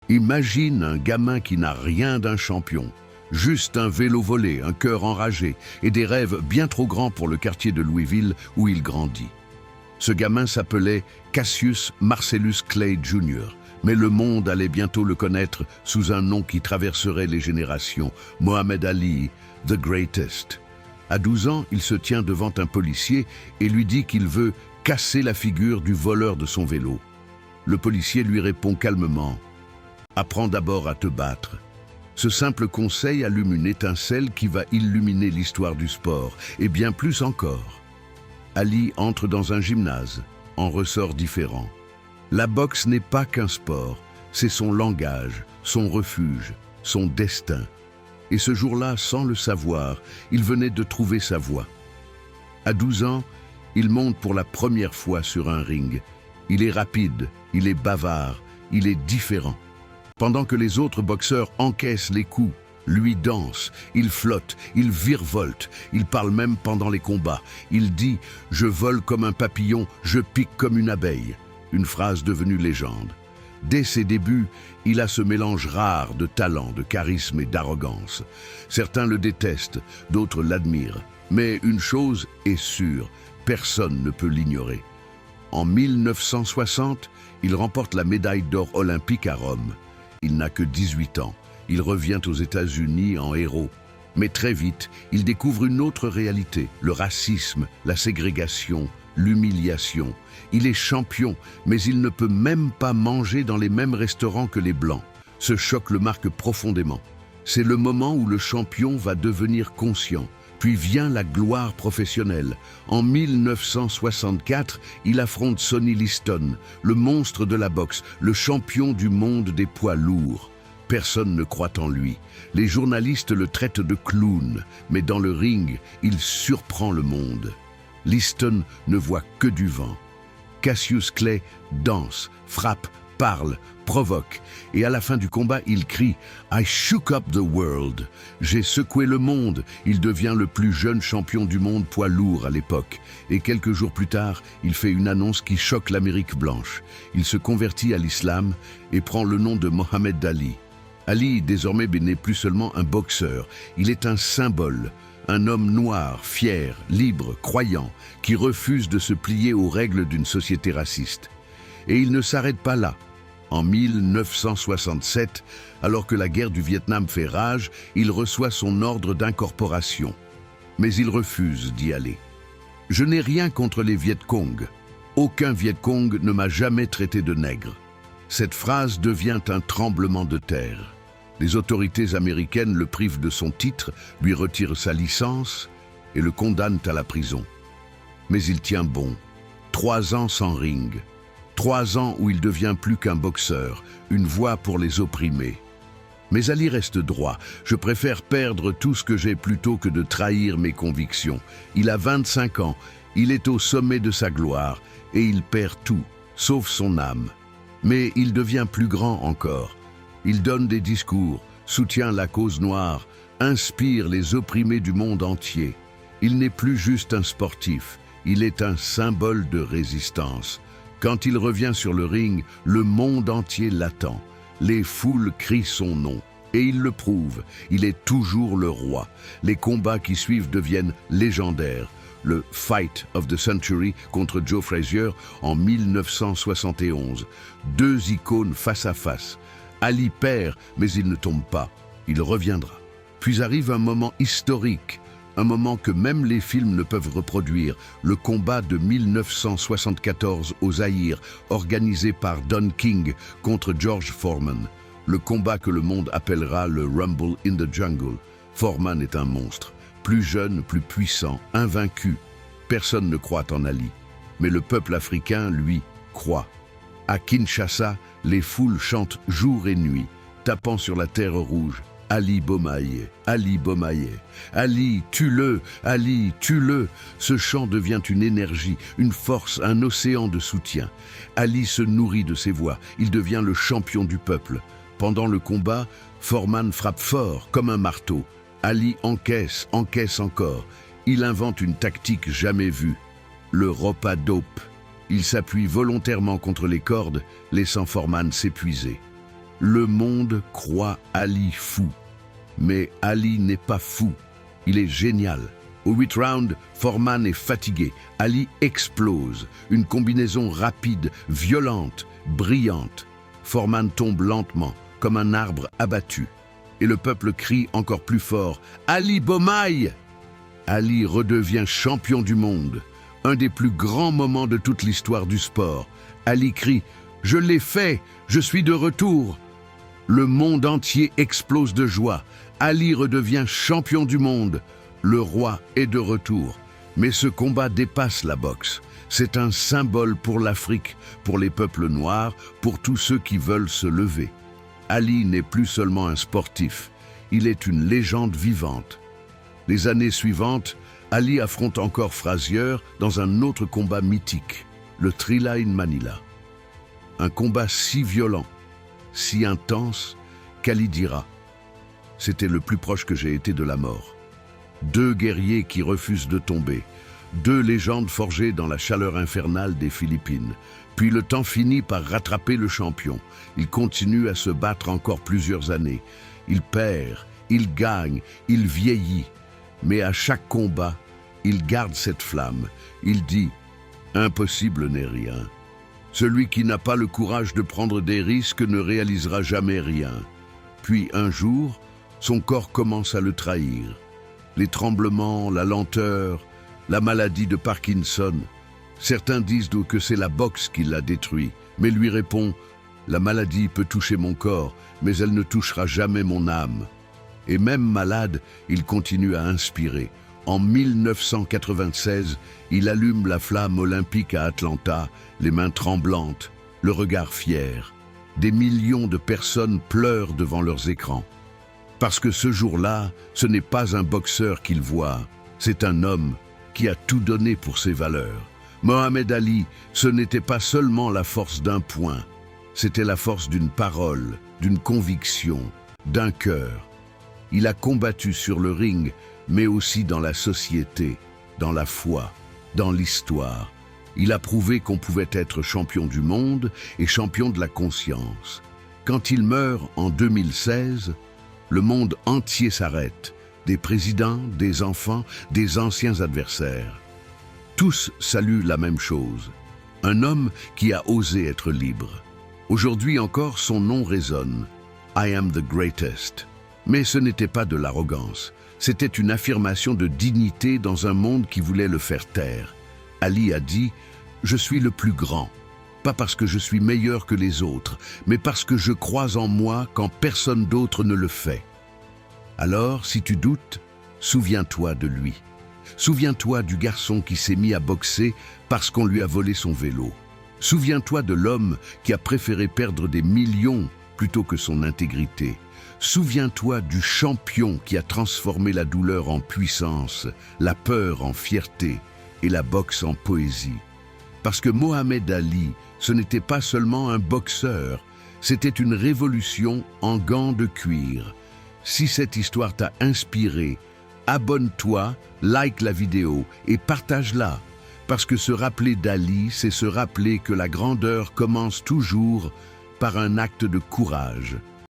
Imagine un gamin qui n'a rien d'un champion. Juste un vélo volé, un cœur enragé et des rêves bien trop grands pour le quartier de Louisville où il grandit. Ce gamin s'appelait Cassius Marcellus Clay Jr., mais le monde allait bientôt le connaître sous un nom qui traverserait les générations, Mohamed Ali, The Greatest. À 12 ans, il se tient devant un policier et lui dit qu'il veut casser la figure du voleur de son vélo. Le policier lui répond calmement « Apprends d'abord à te battre ». Ce simple conseil allume une étincelle qui va illuminer l'histoire du sport, et bien plus encore. Ali entre dans un gymnase, en ressort différent. La boxe n'est pas qu'un sport, c'est son langage, son refuge, son destin. Et ce jour-là, sans le savoir, il venait de trouver sa voie. À 12 ans, il monte pour la première fois sur un ring. Il est rapide, il est bavard, il est différent. Pendant que les autres boxeurs encaissent les coups, lui danse, il flotte, il virevolte, il parle même pendant les combats. Il dit « Je vole comme un papillon, je pique comme une abeille », une phrase devenue légende. Dès ses débuts, il a ce mélange rare de talent, de charisme et d'arrogance. Certains le détestent, d'autres l'admirent. Mais une chose est sûre, personne ne peut l'ignorer. En 1960, il remporte la médaille d'or olympique à Rome. Il n'a que 18 ans. Il revient aux États-Unis en héros. Mais très vite, il découvre une autre réalité, le racisme, la ségrégation, l'humiliation. Il est champion, mais il ne peut même pas manger dans les mêmes restaurants que les Blancs. Ce choc le marque profondément. C'est le moment où le champion va devenir conscient. Puis vient la gloire professionnelle. En 1964, il affronte Sonny Liston, le monstre de la boxe, le champion du monde des poids lourds. Personne ne croit en lui. Les journalistes le traitent de clown, mais dans le ring, il surprend le monde. Liston ne voit que du vent. Cassius Clay danse, frappe, parle, provoque, et à la fin du combat, il crie « I shook up the world ». J'ai secoué le monde. Il devient le plus jeune champion du monde poids lourd à l'époque. Et quelques jours plus tard, il fait une annonce qui choque l'Amérique blanche. Il se convertit à l'islam et prend le nom de Mohamed Ali. Ali, désormais, n'est plus seulement un boxeur. Il est un symbole. Un homme noir, fier, libre, croyant, qui refuse de se plier aux règles d'une société raciste. Et il ne s'arrête pas là. En 1967, alors que la guerre du Vietnam fait rage, il reçoit son ordre d'incorporation. Mais il refuse d'y aller. « Je n'ai rien contre les Viet Cong. Aucun Viet Cong ne m'a jamais traité de nègre. » Cette phrase devient un tremblement de terre. Les autorités américaines le privent de son titre, lui retirent sa licence et le condamnent à la prison. Mais il tient bon. 3 ans sans ring. 3 ans où il devient plus qu'un boxeur, une voix pour les opprimés. Mais Ali reste droit. Je préfère perdre tout ce que j'ai plutôt que de trahir mes convictions. Il a 25 ans, il est au sommet de sa gloire et il perd tout, sauf son âme. Mais il devient plus grand encore. Il donne des discours, soutient la cause noire, inspire les opprimés du monde entier. Il n'est plus juste un sportif, il est un symbole de résistance. Quand il revient sur le ring, le monde entier l'attend. Les foules crient son nom. Et il le prouve, il est toujours le roi. Les combats qui suivent deviennent légendaires. Le Fight of the Century contre Joe Frazier en 1971. 2 icônes face à face. Ali perd, mais il ne tombe pas. Il reviendra. Puis arrive un moment historique. Un moment que même les films ne peuvent reproduire, le combat de 1974 au Zaïre, organisé par Don King contre George Foreman. Le combat que le monde appellera le Rumble in the Jungle. Foreman est un monstre, plus jeune, plus puissant, invaincu. Personne ne croit en Ali, mais le peuple africain, lui, croit. À Kinshasa, les foules chantent jour et nuit, tapant sur la terre rouge. Ali Bomaye, Ali Bomaye, Ali, tue-le, Ali, tue-le. Ce chant devient une énergie, une force, un océan de soutien. Ali se nourrit de ses voix, il devient le champion du peuple. Pendant le combat, Foreman frappe fort, comme un marteau. Ali encaisse, encaisse encore. Il invente une tactique jamais vue, le rope-a-dope. Il s'appuie volontairement contre les cordes, laissant Foreman s'épuiser. Le monde croit Ali fou. Mais Ali n'est pas fou. Il est génial. Au 8 rounds, Foreman est fatigué. Ali explose. Une combinaison rapide, violente, brillante. Foreman tombe lentement, comme un arbre abattu. Et le peuple crie encore plus fort « Ali Bomaye !» Ali redevient champion du monde. Un des plus grands moments de toute l'histoire du sport. Ali crie « Je l'ai fait, je suis de retour !» Le monde entier explose de joie. Ali redevient champion du monde. Le roi est de retour. Mais ce combat dépasse la boxe. C'est un symbole pour l'Afrique, pour les peuples noirs, pour tous ceux qui veulent se lever. Ali n'est plus seulement un sportif, il est une légende vivante. Les années suivantes, Ali affronte encore Frazier dans un autre combat mythique, le Thrilla in Manila. Un combat si violent, si intense, qu'Ali dira « C'était le plus proche que j'ai été de la mort ». Deux guerriers qui refusent de tomber, deux légendes forgées dans la chaleur infernale des Philippines. Puis le temps finit par rattraper le champion. Il continue à se battre encore plusieurs années. Il perd, il gagne, il vieillit. Mais à chaque combat, il garde cette flamme. Il dit « Impossible n'est rien ». Celui qui n'a pas le courage de prendre des risques ne réalisera jamais rien. Puis un jour, son corps commence à le trahir. Les tremblements, la lenteur, la maladie de Parkinson. Certains disent que c'est la boxe qui l'a détruit, mais lui répond « La maladie peut toucher mon corps, mais elle ne touchera jamais mon âme ». Et même malade, il continue à inspirer. En 1996, il allume la flamme olympique à Atlanta, les mains tremblantes, le regard fier. Des millions de personnes pleurent devant leurs écrans. Parce que ce jour-là, ce n'est pas un boxeur qu'il voit, c'est un homme qui a tout donné pour ses valeurs. Mohamed Ali, ce n'était pas seulement la force d'un poing, c'était la force d'une parole, d'une conviction, d'un cœur. Il a combattu sur le ring, mais aussi dans la société, dans la foi, dans l'histoire. Il a prouvé qu'on pouvait être champion du monde et champion de la conscience. Quand il meurt en 2016, le monde entier s'arrête, des présidents, des enfants, des anciens adversaires. Tous saluent la même chose, un homme qui a osé être libre. Aujourd'hui encore, son nom résonne, « I am the greatest ». Mais ce n'était pas de l'arrogance, c'était une affirmation de dignité dans un monde qui voulait le faire taire. Ali a dit « Je suis le plus grand ». Pas parce que je suis meilleur que les autres, mais parce que je crois en moi quand personne d'autre ne le fait. Alors, si tu doutes, souviens-toi de lui. Souviens-toi du garçon qui s'est mis à boxer parce qu'on lui a volé son vélo. Souviens-toi de l'homme qui a préféré perdre des millions plutôt que son intégrité. Souviens-toi du champion qui a transformé la douleur en puissance, la peur en fierté et la boxe en poésie. Parce que Mohamed Ali, ce n'était pas seulement un boxeur, c'était une révolution en gants de cuir. Si cette histoire t'a inspiré, abonne-toi, like la vidéo et partage-la. Parce que se rappeler d'Ali, c'est se rappeler que la grandeur commence toujours par un acte de courage.